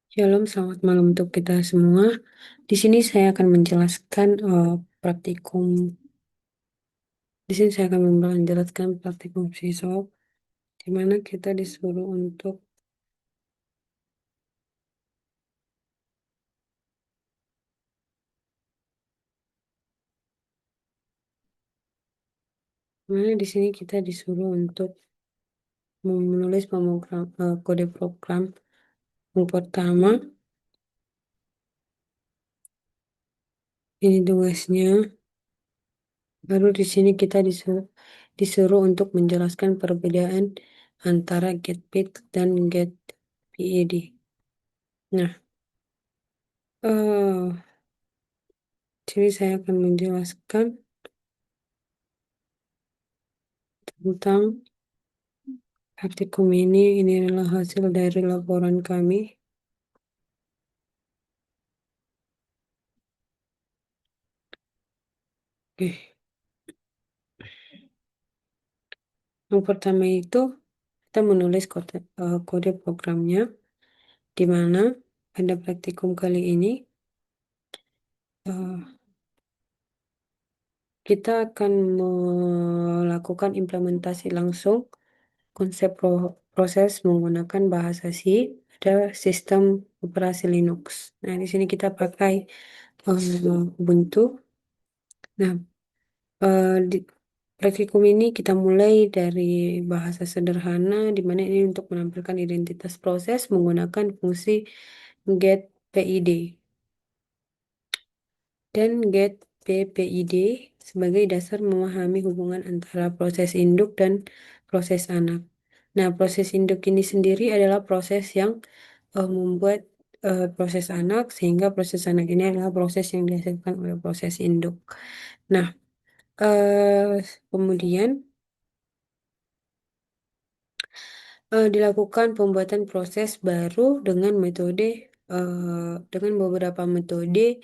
Shalom, selamat malam untuk kita semua. Di sini saya akan menjelaskan praktikum. Di sini saya akan menjelaskan praktikum siswa, di mana kita disuruh untuk mana di sini kita disuruh untuk menulis kode program yang pertama. Ini tugasnya. Baru di sini kita disuruh untuk menjelaskan perbedaan antara getPaid dan getPED. Nah, eh sini saya akan menjelaskan tentang praktikum ini adalah hasil dari laporan kami. Oke, yang pertama itu kita menulis kode programnya, di mana pada praktikum kali ini eh, kita akan melakukan implementasi langsung konsep proses menggunakan bahasa C pada sistem operasi Linux. Nah, di sini kita pakai Ubuntu. Nah, di praktikum ini kita mulai dari bahasa sederhana, di mana ini untuk menampilkan identitas proses menggunakan fungsi get PID dan get PPID sebagai dasar memahami hubungan antara proses induk dan proses anak. Nah, proses induk ini sendiri adalah proses yang membuat proses anak, sehingga proses anak ini adalah proses yang dihasilkan oleh proses induk. Nah, kemudian dilakukan pembuatan proses baru dengan beberapa metode,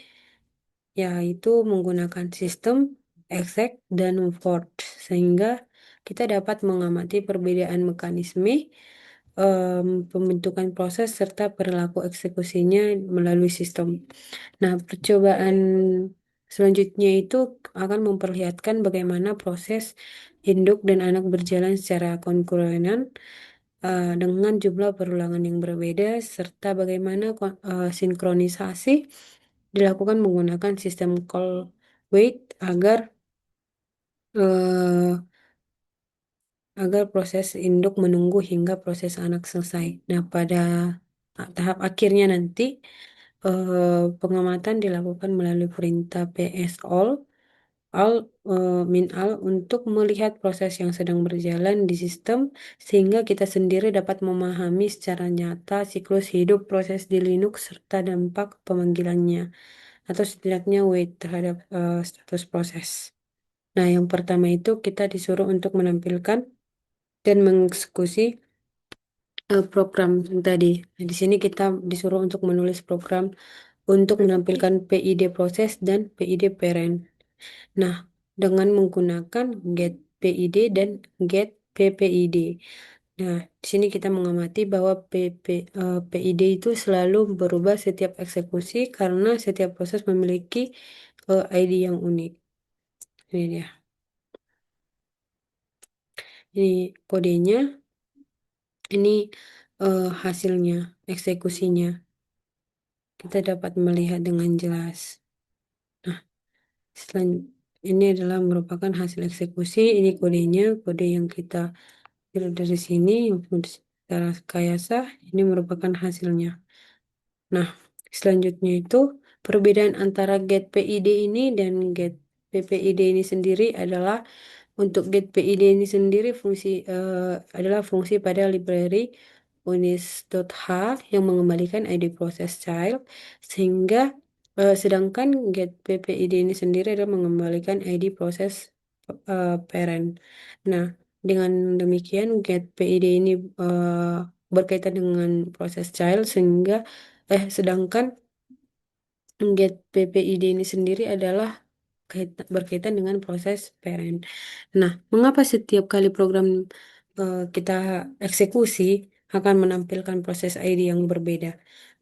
yaitu menggunakan sistem, exec, dan for, sehingga kita dapat mengamati perbedaan mekanisme pembentukan proses serta perilaku eksekusinya melalui sistem. Nah, percobaan selanjutnya itu akan memperlihatkan bagaimana proses induk dan anak berjalan secara konkurenan dengan jumlah perulangan yang berbeda, serta bagaimana sinkronisasi dilakukan menggunakan sistem call wait eh, agar proses induk menunggu hingga proses anak selesai. Nah, pada tahap akhirnya nanti pengamatan dilakukan melalui perintah ps all min all untuk melihat proses yang sedang berjalan di sistem, sehingga kita sendiri dapat memahami secara nyata siklus hidup proses di Linux serta dampak pemanggilannya atau setidaknya wait terhadap status proses. Nah, yang pertama itu kita disuruh untuk menampilkan dan mengeksekusi program yang tadi. Nah, di sini kita disuruh untuk menulis program untuk menampilkan PID proses dan PID parent. Nah, dengan menggunakan get PID dan get PPID. Nah, di sini kita mengamati bahwa PID itu selalu berubah setiap eksekusi karena setiap proses memiliki ID yang unik. Ini dia. Ini kodenya, ini hasilnya, eksekusinya. Kita dapat melihat dengan jelas. Nah, selain ini adalah merupakan hasil eksekusi, ini kodenya, kode yang kita lihat dari sini, secara rekayasa, ini merupakan hasilnya. Nah, selanjutnya itu perbedaan antara get PID ini dan get PPID ini sendiri adalah untuk get PID ini sendiri adalah fungsi pada library unis.h yang mengembalikan ID proses child, sehingga sedangkan get PPID ini sendiri adalah mengembalikan ID proses parent. Nah, dengan demikian get PID ini berkaitan dengan proses child, sedangkan get PPID ini sendiri adalah berkaitan dengan proses parent. Nah, mengapa setiap kali program kita eksekusi, akan menampilkan proses ID yang berbeda.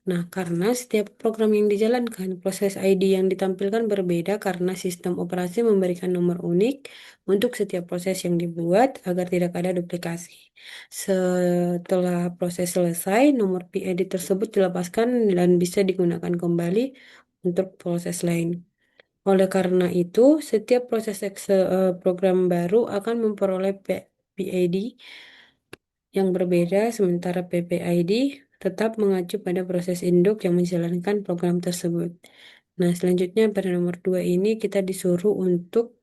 Nah, karena setiap program yang dijalankan, proses ID yang ditampilkan berbeda karena sistem operasi memberikan nomor unik untuk setiap proses yang dibuat agar tidak ada duplikasi. Setelah proses selesai, nomor PID tersebut dilepaskan dan bisa digunakan kembali untuk proses lain. Oleh karena itu, setiap program baru akan memperoleh PID yang berbeda, sementara PPID tetap mengacu pada proses induk yang menjalankan program tersebut. Nah, selanjutnya pada nomor 2 ini kita disuruh untuk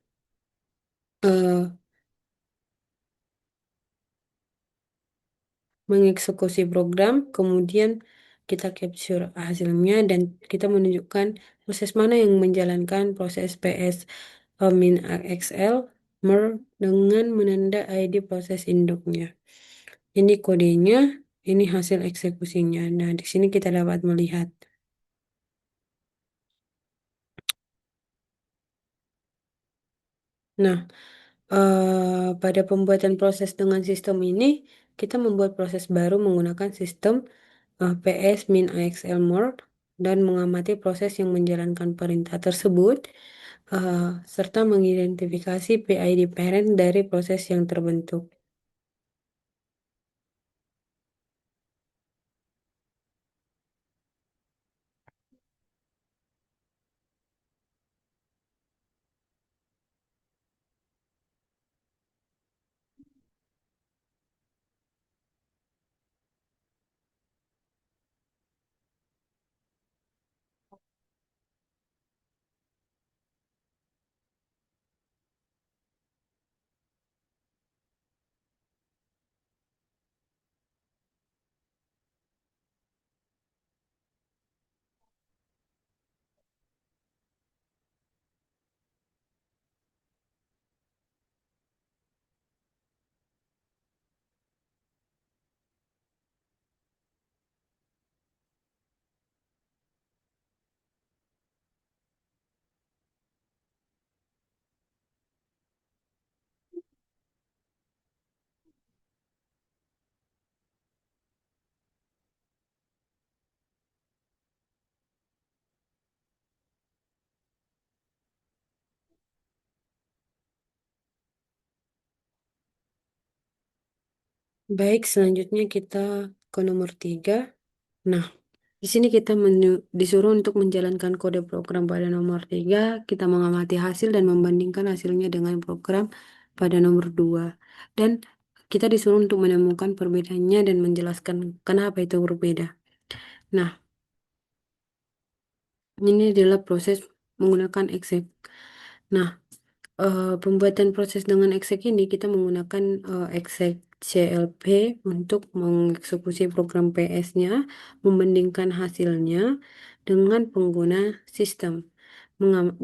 eh, mengeksekusi program, kemudian kita capture hasilnya dan kita menunjukkan proses mana yang menjalankan proses PS min XL mer dengan menanda ID proses induknya. Ini kodenya, ini hasil eksekusinya. Nah, di sini kita dapat melihat. Nah, pada pembuatan proses dengan sistem ini, kita membuat proses baru menggunakan sistem PS min AXL mode dan mengamati proses yang menjalankan perintah tersebut, eh, serta mengidentifikasi PID parent dari proses yang terbentuk. Baik, selanjutnya kita ke nomor 3. Nah, di sini kita disuruh untuk menjalankan kode program pada nomor 3. Kita mengamati hasil dan membandingkan hasilnya dengan program pada nomor 2. Dan kita disuruh untuk menemukan perbedaannya dan menjelaskan kenapa itu berbeda. Nah, ini adalah proses menggunakan exec. Nah, pembuatan proses dengan exec ini kita menggunakan exec CLP untuk mengeksekusi program PS-nya, membandingkan hasilnya dengan pengguna sistem,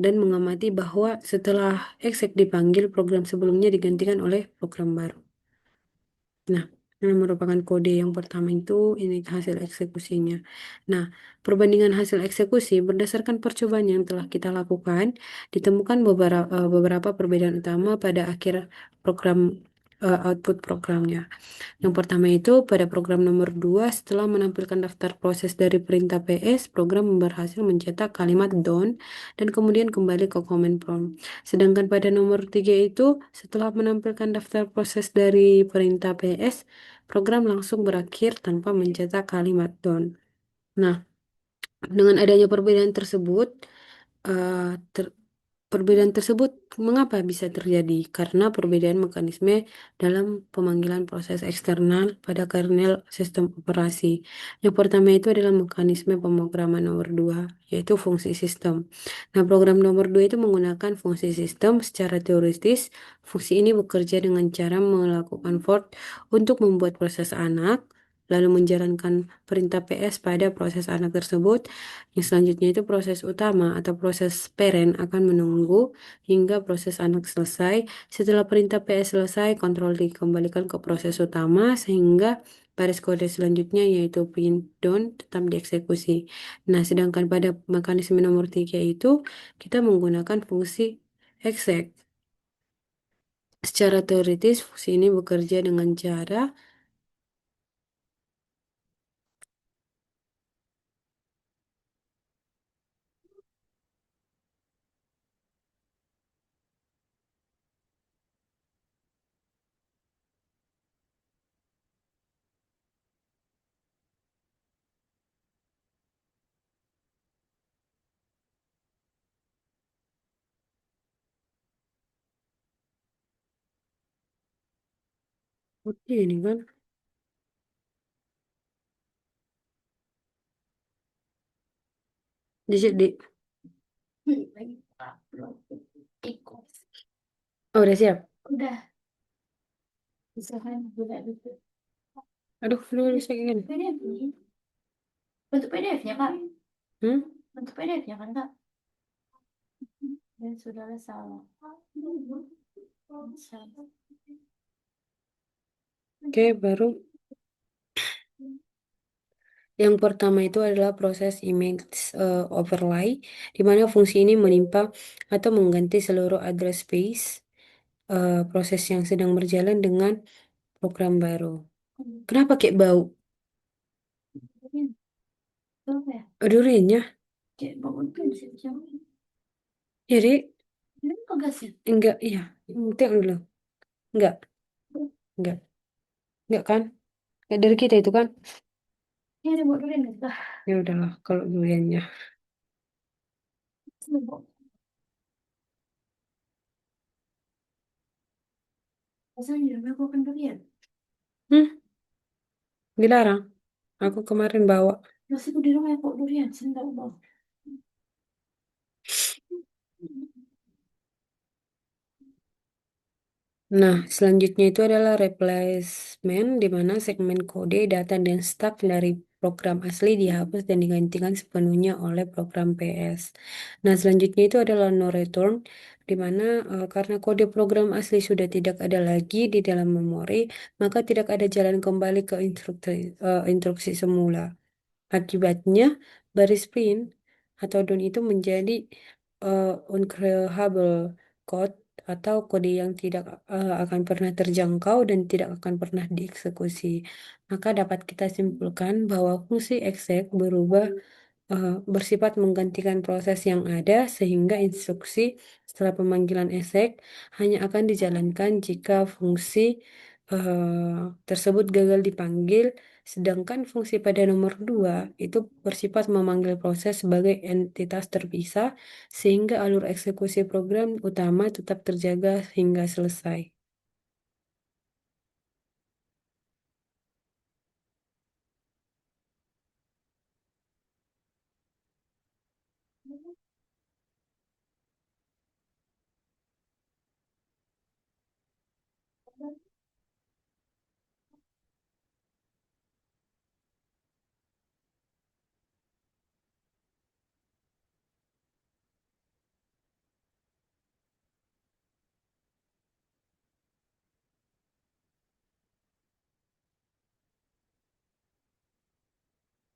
dan mengamati bahwa setelah exec dipanggil, program sebelumnya digantikan oleh program baru. Nah, ini merupakan kode yang pertama itu, ini hasil eksekusinya. Nah, perbandingan hasil eksekusi berdasarkan percobaan yang telah kita lakukan, ditemukan beberapa perbedaan utama pada akhir program output programnya. Yang pertama itu pada program nomor 2 setelah menampilkan daftar proses dari perintah PS, program berhasil mencetak kalimat done dan kemudian kembali ke command prompt. Sedangkan pada nomor 3 itu setelah menampilkan daftar proses dari perintah PS, program langsung berakhir tanpa mencetak kalimat done. Nah, dengan adanya perbedaan tersebut, eh, ter- perbedaan tersebut mengapa bisa terjadi? Karena perbedaan mekanisme dalam pemanggilan proses eksternal pada kernel sistem operasi. Yang pertama itu adalah mekanisme pemrograman nomor 2, yaitu fungsi sistem. Nah, program nomor 2 itu menggunakan fungsi sistem secara teoritis. Fungsi ini bekerja dengan cara melakukan for untuk membuat proses anak, lalu menjalankan perintah PS pada proses anak tersebut. Yang selanjutnya itu proses utama atau proses parent akan menunggu hingga proses anak selesai. Setelah perintah PS selesai, kontrol dikembalikan ke proses utama sehingga baris kode selanjutnya yaitu pin down tetap dieksekusi. Nah, sedangkan pada mekanisme nomor 3 itu kita menggunakan fungsi exec. Secara teoritis, fungsi ini bekerja dengan cara Oke, ini kan. Di. Oh, udah siap. Aduh, lu bisa kayak gini. Bentuk PDF-nya, Kak. Hmm? Bentuk PDF-nya kan, Kak? Dan sudah salah. Oke, baru. Yang pertama itu adalah proses image overlay, di mana fungsi ini menimpa atau mengganti seluruh address space proses yang sedang berjalan dengan program baru. Kenapa kayak bau? Itu apa ya? Duriannya? Kayak bangun pensil jam. Jadi, Ini enggak sih? enggak, iya. Tengok dulu. Enggak, enggak. Enggak kan? Enggak dari kita itu kan? Ini ada buat durian nggak, Kak? Ya udahlah, kalau duriannya. Sini, Bu. Rasanya di rumah aku akan durian. Hmm, dilarang. Aku kemarin bawa. Terus aku di rumah aku durian, sini enggak, Bu. Nah, selanjutnya itu adalah replacement, di mana segmen kode, data, dan stuck dari program asli dihapus dan digantikan sepenuhnya oleh program PS. Nah, selanjutnya itu adalah no return, di mana karena kode program asli sudah tidak ada lagi di dalam memori, maka tidak ada jalan kembali ke instruksi semula. Akibatnya, baris print atau DON itu menjadi uncreable code atau kode yang tidak akan pernah terjangkau dan tidak akan pernah dieksekusi. Maka dapat kita simpulkan bahwa fungsi exec berubah bersifat menggantikan proses yang ada sehingga instruksi setelah pemanggilan exec hanya akan dijalankan jika fungsi tersebut gagal dipanggil, sedangkan fungsi pada nomor 2 itu bersifat memanggil proses sebagai entitas terpisah sehingga alur eksekusi program utama tetap terjaga hingga selesai.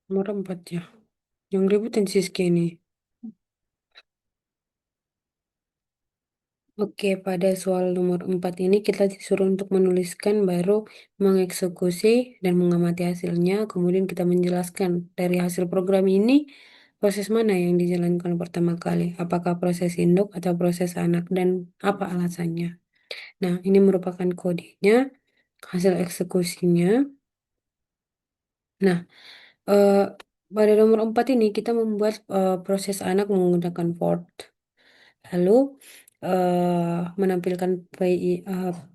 Nomor 4 ya. Yang ributin sih ini. Oke, pada soal nomor 4 ini kita disuruh untuk menuliskan baru mengeksekusi dan mengamati hasilnya. Kemudian kita menjelaskan dari hasil program ini proses mana yang dijalankan pertama kali. Apakah proses induk atau proses anak dan apa alasannya. Nah, ini merupakan kodenya, hasil eksekusinya. Nah, eh, pada nomor 4 ini kita membuat proses anak menggunakan for. Lalu menampilkan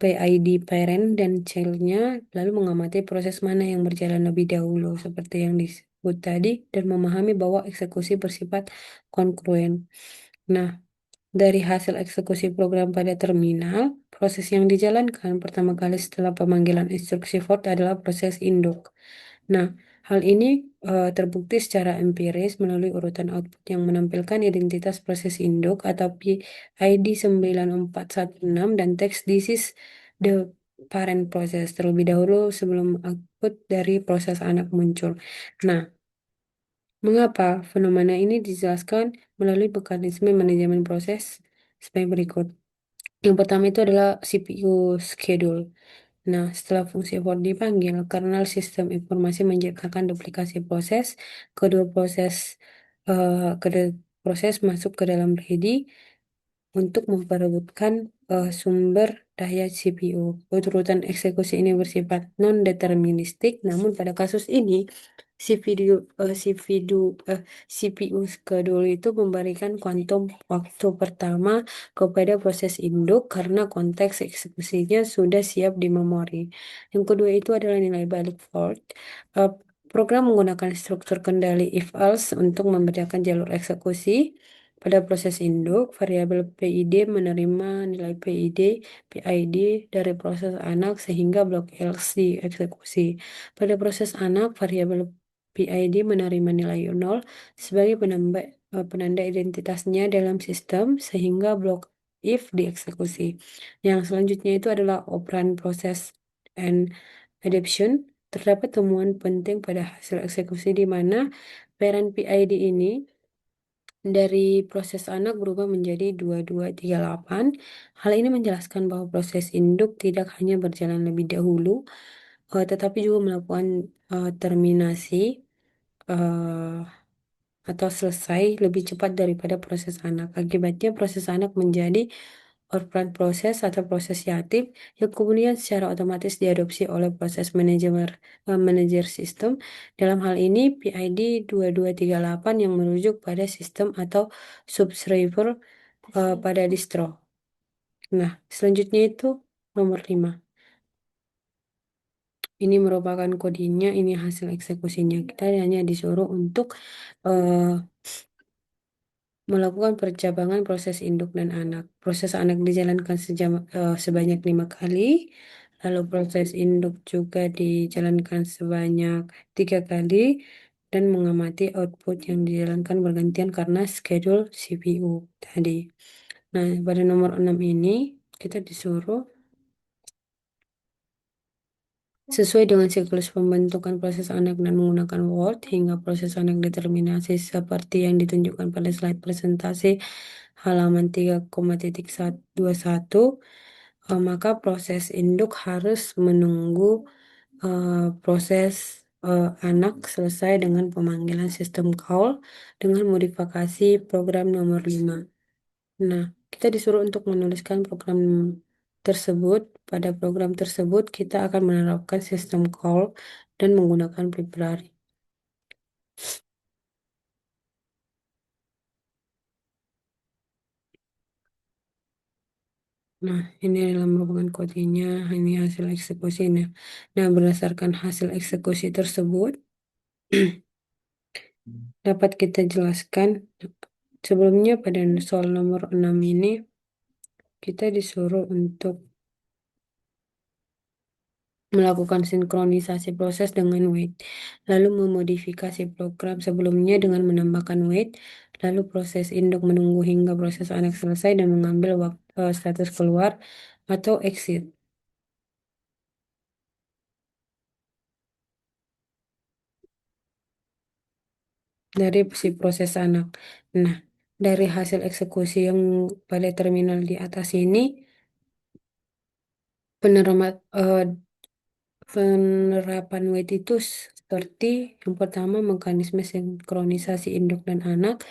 PID parent dan childnya, lalu mengamati proses mana yang berjalan lebih dahulu seperti yang disebut tadi dan memahami bahwa eksekusi bersifat kongruen. Nah, dari hasil eksekusi program pada terminal, proses yang dijalankan pertama kali setelah pemanggilan instruksi for adalah proses induk. Nah, hal ini terbukti secara empiris melalui urutan output yang menampilkan identitas proses induk atau PID 9416 dan teks "This is the parent process" terlebih dahulu sebelum output dari proses anak muncul. Nah, mengapa fenomena ini dijelaskan melalui mekanisme manajemen proses sebagai berikut. Yang pertama itu adalah CPU schedule. Nah, setelah fungsi for dipanggil, kernel sistem informasi menciptakan duplikasi proses, kedua proses kedua proses masuk ke dalam ready untuk memperebutkan sumber daya CPU. Urutan eksekusi ini bersifat non-deterministik, namun pada kasus ini si video si video CPU schedule itu memberikan kuantum waktu pertama kepada proses induk karena konteks eksekusinya sudah siap di memori. Yang kedua itu adalah nilai balik Ford. Eh, Program menggunakan struktur kendali if-else untuk membedakan jalur eksekusi. Pada proses induk, variabel PID menerima nilai PID dari proses anak sehingga blok else dieksekusi. Pada proses anak, variabel PID menerima nilai 0 sebagai penanda identitasnya dalam sistem sehingga blok if dieksekusi. Yang selanjutnya itu adalah operan proses and adaption. Terdapat temuan penting pada hasil eksekusi di mana parent PID ini dari proses anak berubah menjadi 2238. Hal ini menjelaskan bahwa proses induk tidak hanya berjalan lebih dahulu, tetapi juga melakukan terminasi eh, atau selesai lebih cepat daripada proses anak. Akibatnya proses anak menjadi orphan proses atau proses yatim yang kemudian secara otomatis diadopsi oleh proses manajer sistem. Dalam hal ini PID 2238 yang merujuk pada sistem atau subscriber pada distro. Nah, selanjutnya itu nomor 5. Ini merupakan kodenya, ini hasil eksekusinya. Kita hanya disuruh untuk eh, melakukan percabangan proses induk dan anak. Proses anak dijalankan sebanyak 5 kali, lalu proses induk juga dijalankan sebanyak 3 kali, dan mengamati output yang dijalankan bergantian karena schedule CPU tadi. Nah, pada nomor 6 ini kita disuruh sesuai dengan siklus pembentukan proses anak dan menggunakan Word hingga proses anak determinasi seperti yang ditunjukkan pada slide presentasi halaman 3,21, maka proses induk harus menunggu proses anak selesai dengan pemanggilan sistem call dengan modifikasi program nomor 5. Nah, kita disuruh untuk menuliskan program tersebut. Pada program tersebut, kita akan menerapkan sistem call dan menggunakan library. Nah, ini adalah merupakan kodenya, ini hasil eksekusinya. Nah, berdasarkan hasil eksekusi tersebut, dapat kita jelaskan sebelumnya pada soal nomor 6 ini, kita disuruh untuk melakukan sinkronisasi proses dengan wait, lalu memodifikasi program sebelumnya dengan menambahkan wait, lalu proses induk menunggu hingga proses anak selesai dan mengambil status keluar atau exit dari si proses anak. Nah, dari hasil eksekusi yang pada terminal di atas ini, penerima penerapan WIT itu seperti yang pertama mekanisme sinkronisasi induk dan anak.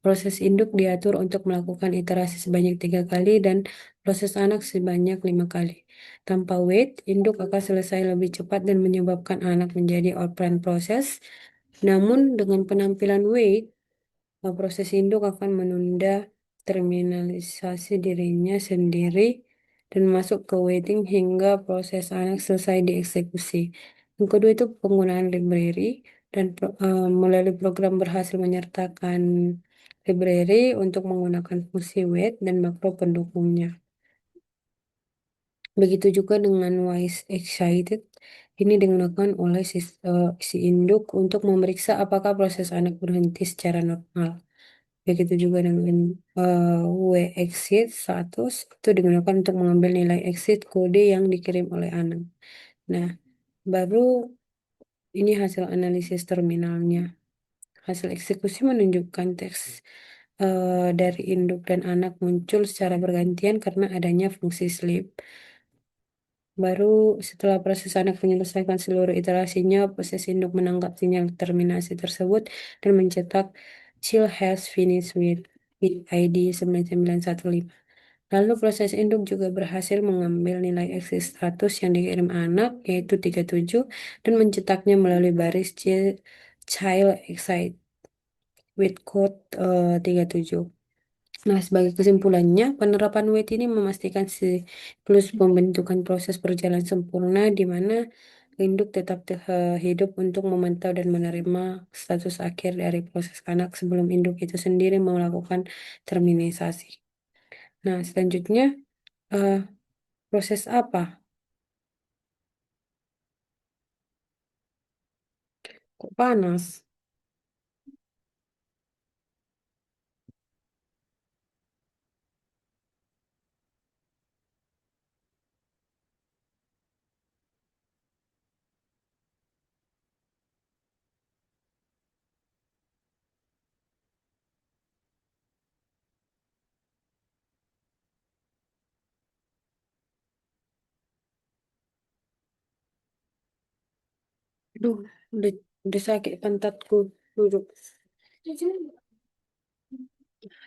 Proses induk diatur untuk melakukan iterasi sebanyak 3 kali dan proses anak sebanyak 5 kali. Tanpa wait, induk akan selesai lebih cepat dan menyebabkan anak menjadi operand proses. Namun dengan penampilan wait, proses induk akan menunda terminalisasi dirinya sendiri dan masuk ke waiting hingga proses anak selesai dieksekusi. Yang kedua itu penggunaan library dan melalui program berhasil menyertakan library untuk menggunakan fungsi wait dan makro pendukungnya. Begitu juga dengan wise excited. Ini digunakan oleh si induk untuk memeriksa apakah proses anak berhenti secara normal. Begitu juga dengan W exit status itu digunakan untuk mengambil nilai exit kode yang dikirim oleh anak. Nah, baru ini hasil analisis terminalnya. Hasil eksekusi menunjukkan teks dari induk dan anak muncul secara bergantian karena adanya fungsi sleep. Baru setelah proses anak menyelesaikan seluruh iterasinya, proses induk menangkap sinyal terminasi tersebut dan mencetak child has finished with ID 9915. Lalu proses induk juga berhasil mengambil nilai exit status yang dikirim anak, yaitu 37, dan mencetaknya melalui baris child exit with code 37. Nah, sebagai kesimpulannya, penerapan WAIT ini memastikan siklus pembentukan proses berjalan sempurna, di mana induk tetap hidup untuk memantau dan menerima status akhir dari proses anak sebelum induk itu sendiri melakukan terminisasi. Nah, selanjutnya, eh, proses apa? Kok panas? Aduh, udah, udah sakit pantatku. Duduk.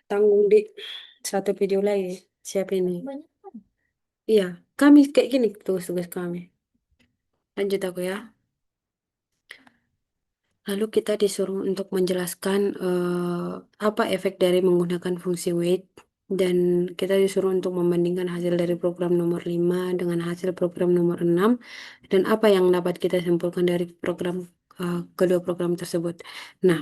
Tanggung di satu video lagi. Siapa ini? Banyak kan? Iya, kami kayak gini tugas-tugas kami. Lanjut aku ya. Lalu kita disuruh untuk menjelaskan apa efek dari menggunakan fungsi weight, dan kita disuruh untuk membandingkan hasil dari program nomor 5 dengan hasil program nomor 6 dan apa yang dapat kita simpulkan dari kedua program tersebut. Nah,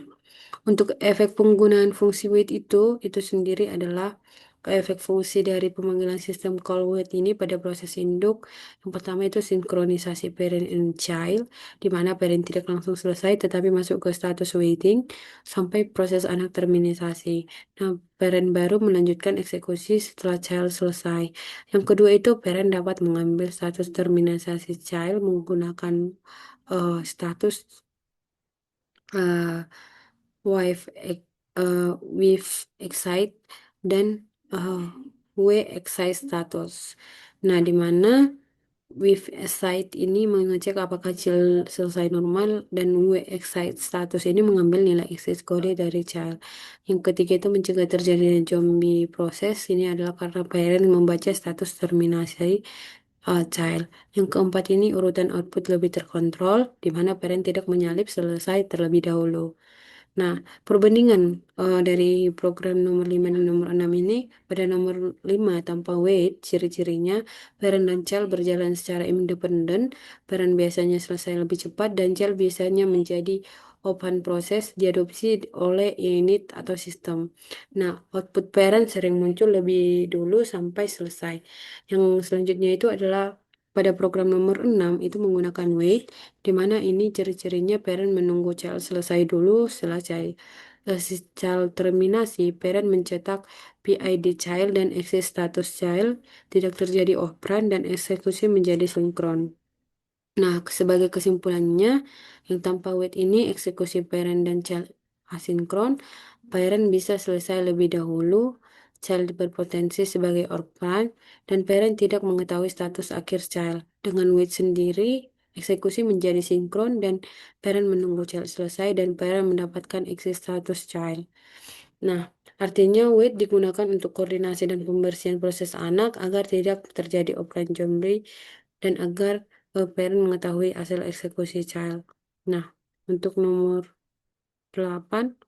untuk efek penggunaan fungsi wait itu sendiri adalah efek fungsi dari pemanggilan sistem call wait ini pada proses induk. Yang pertama itu sinkronisasi parent and child, di mana parent tidak langsung selesai tetapi masuk ke status waiting sampai proses anak terminisasi. Nah, parent baru melanjutkan eksekusi setelah child selesai. Yang kedua itu parent dapat mengambil status terminisasi child menggunakan status eh, wife with excite dan uh, w excite status. Nah, di mana with excite ini mengecek apakah child selesai normal dan w excite status ini mengambil nilai exit kode dari child. Yang ketiga itu mencegah terjadinya zombie proses. Ini adalah karena parent membaca status terminasi child. Yang keempat ini urutan output lebih terkontrol, di mana parent tidak menyalip selesai terlebih dahulu. Nah, perbandingan dari program nomor 5 dan nomor 6 ini, pada nomor 5 tanpa weight, ciri-cirinya parent dan child berjalan secara independen, parent biasanya selesai lebih cepat, dan child biasanya menjadi open proses diadopsi oleh unit atau sistem. Nah, output parent sering muncul lebih dulu sampai selesai. Yang selanjutnya itu adalah pada program nomor 6 itu menggunakan wait, di mana ini ciri-cirinya parent menunggu child selesai dulu. Setelah si child terminasi, parent mencetak PID child dan exit status child, tidak terjadi operan dan eksekusi menjadi sinkron. Nah, sebagai kesimpulannya, yang tanpa wait ini eksekusi parent dan child asinkron, parent bisa selesai lebih dahulu, child berpotensi sebagai orphan, dan parent tidak mengetahui status akhir child. Dengan wait sendiri, eksekusi menjadi sinkron dan parent menunggu child selesai dan parent mendapatkan exit status child. Nah, artinya WAIT digunakan untuk koordinasi dan pembersihan proses anak agar tidak terjadi operan zombie dan agar parent mengetahui hasil eksekusi child. Nah, untuk nomor 8,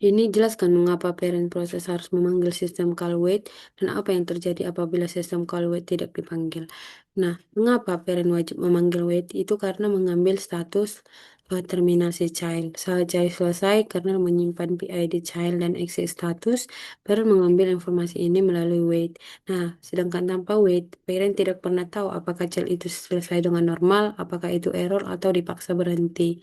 ini jelaskan mengapa parent proses harus memanggil sistem call wait dan apa yang terjadi apabila sistem call wait tidak dipanggil. Nah, mengapa parent wajib memanggil wait? Itu karena mengambil status terminasi child. Saat child selesai karena menyimpan PID child dan exit status, parent mengambil informasi ini melalui wait. Nah, sedangkan tanpa wait, parent tidak pernah tahu apakah child itu selesai dengan normal, apakah itu error atau dipaksa berhenti.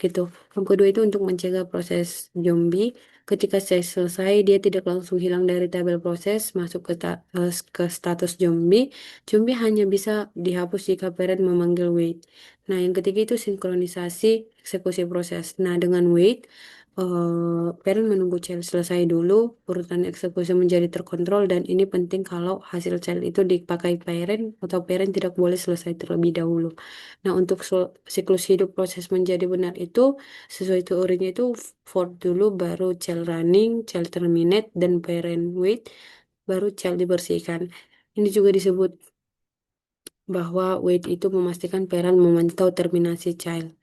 Gitu. Yang kedua itu untuk mencegah proses zombie. Ketika saya selesai, dia tidak langsung hilang dari tabel proses, masuk ke status zombie. Zombie hanya bisa dihapus jika parent memanggil wait. Nah, yang ketiga itu sinkronisasi eksekusi proses. Nah, dengan wait, parent menunggu child selesai dulu, urutan eksekusi menjadi terkontrol, dan ini penting kalau hasil child itu dipakai parent atau parent tidak boleh selesai terlebih dahulu. Nah, untuk siklus hidup proses menjadi benar itu sesuai teorinya itu for dulu, baru child running, child terminate, dan parent wait, baru child dibersihkan. Ini juga disebut bahwa wait itu memastikan parent memantau terminasi child.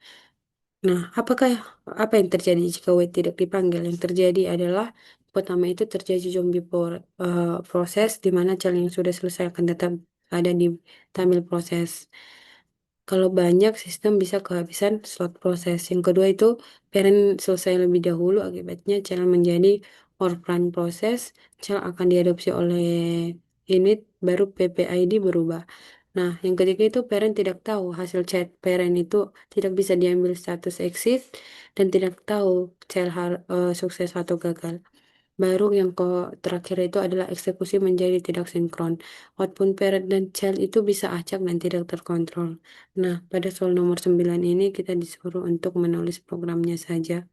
Nah, apa yang terjadi jika wait tidak dipanggil? Yang terjadi adalah pertama itu terjadi zombie proses di mana child yang sudah selesai akan tetap ada di tampil proses. Kalau banyak sistem bisa kehabisan slot proses. Yang kedua itu parent selesai lebih dahulu, akibatnya child menjadi orphan proses, child akan diadopsi oleh init, baru PPID berubah. Nah, yang ketiga itu parent tidak tahu hasil chat parent itu tidak bisa diambil status exit dan tidak tahu child sukses atau gagal. Baru yang ke terakhir itu adalah eksekusi menjadi tidak sinkron. Output parent dan child itu bisa acak dan tidak terkontrol. Nah, pada soal nomor 9 ini kita disuruh untuk menulis programnya saja.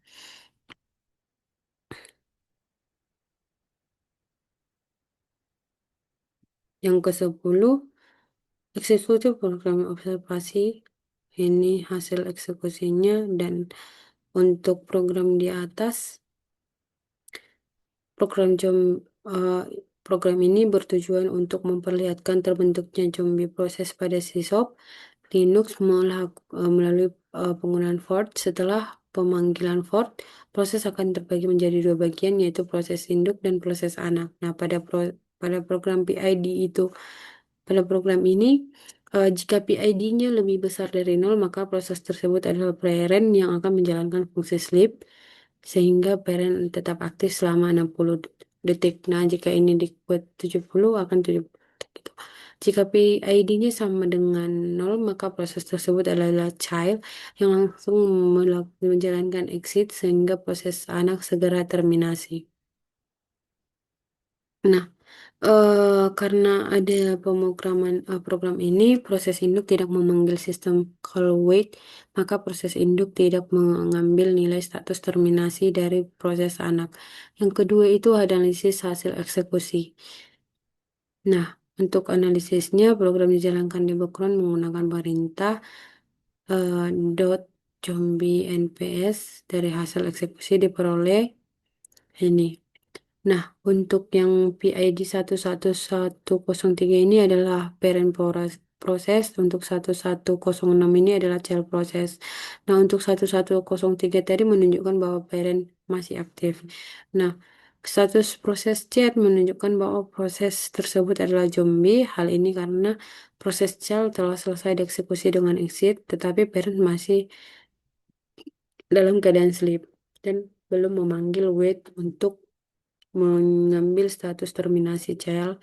Yang ke-10, eksekusi program observasi. Ini hasil eksekusinya, dan untuk program di atas, program eh, program ini bertujuan untuk memperlihatkan terbentuknya zombie proses pada sisop. Linux melalui penggunaan for. Setelah pemanggilan for, proses akan terbagi menjadi dua bagian, yaitu proses induk dan proses anak. Nah, pada program PID itu, pada program ini, jika PID-nya lebih besar dari nol, maka proses tersebut adalah parent yang akan menjalankan fungsi sleep, sehingga parent tetap aktif selama 60 detik. Nah, jika ini dibuat 70, akan 70 detik gitu. Jika PID-nya sama dengan nol, maka proses tersebut adalah child yang langsung menjalankan exit, sehingga proses anak segera terminasi. Nah, karena ada pemrograman program ini, proses induk tidak memanggil sistem call wait, maka proses induk tidak mengambil nilai status terminasi dari proses anak. Yang kedua itu analisis hasil eksekusi. Nah, untuk analisisnya, program dijalankan di background menggunakan perintah eh, dot zombie nps, dari hasil eksekusi diperoleh ini. Nah, untuk yang PID 11103 ini adalah parent proses, untuk 1106 ini adalah child proses. Nah, untuk 1103 tadi menunjukkan bahwa parent masih aktif. Nah, status proses chat menunjukkan bahwa proses tersebut adalah zombie. Hal ini karena proses child telah selesai dieksekusi dengan exit, tetapi parent masih dalam keadaan sleep dan belum memanggil wait untuk mengambil status terminasi child.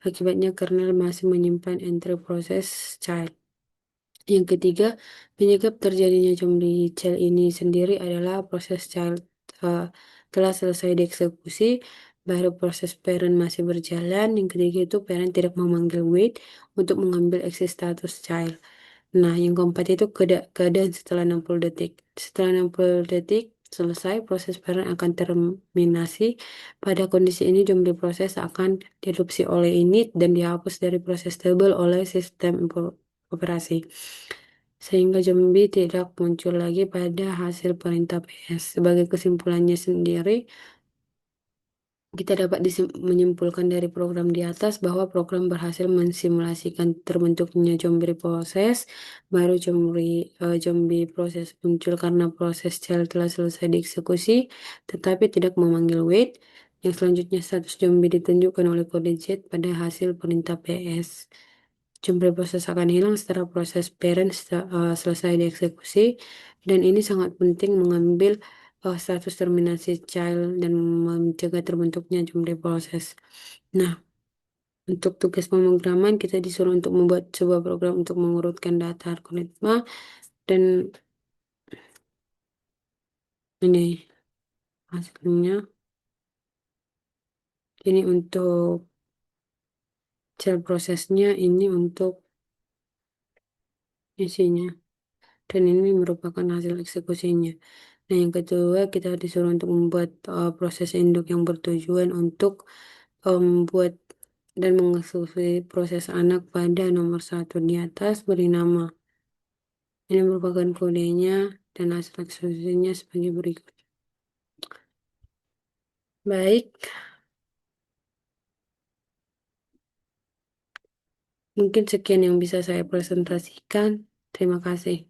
Akibatnya kernel masih menyimpan entry proses child. Yang ketiga, penyebab terjadinya zombie child ini sendiri adalah proses child eh, telah selesai dieksekusi, baru proses parent masih berjalan. Yang ketiga itu parent tidak memanggil wait untuk mengambil exit status child. Nah, yang keempat itu keadaan setelah 60 detik. Setelah 60 detik selesai, proses parent akan terminasi. Pada kondisi ini, zombie proses akan diadopsi oleh init dan dihapus dari proses table oleh sistem operasi. Sehingga zombie tidak muncul lagi pada hasil perintah PS. Sebagai kesimpulannya sendiri, kita dapat menyimpulkan dari program di atas bahwa program berhasil mensimulasikan terbentuknya zombie proses, baru zombie proses muncul karena proses cell telah selesai dieksekusi, tetapi tidak memanggil wait. Yang selanjutnya status zombie ditunjukkan oleh kode Z pada hasil perintah PS. Zombie proses akan hilang setelah proses parent selesai dieksekusi, dan ini sangat penting mengambil status terminasi child dan mencegah terbentuknya jumlah proses. Nah, untuk tugas pemrograman kita disuruh untuk membuat sebuah program untuk mengurutkan data algoritma, dan ini hasilnya. Ini untuk child prosesnya, ini untuk isinya, dan ini merupakan hasil eksekusinya. Nah, yang kedua, kita disuruh untuk membuat proses induk yang bertujuan untuk membuat dan mengeksekusi proses anak pada nomor satu di atas beri nama. Ini merupakan kodenya dan hasil eksekusinya sebagai berikut. Baik, mungkin sekian yang bisa saya presentasikan. Terima kasih.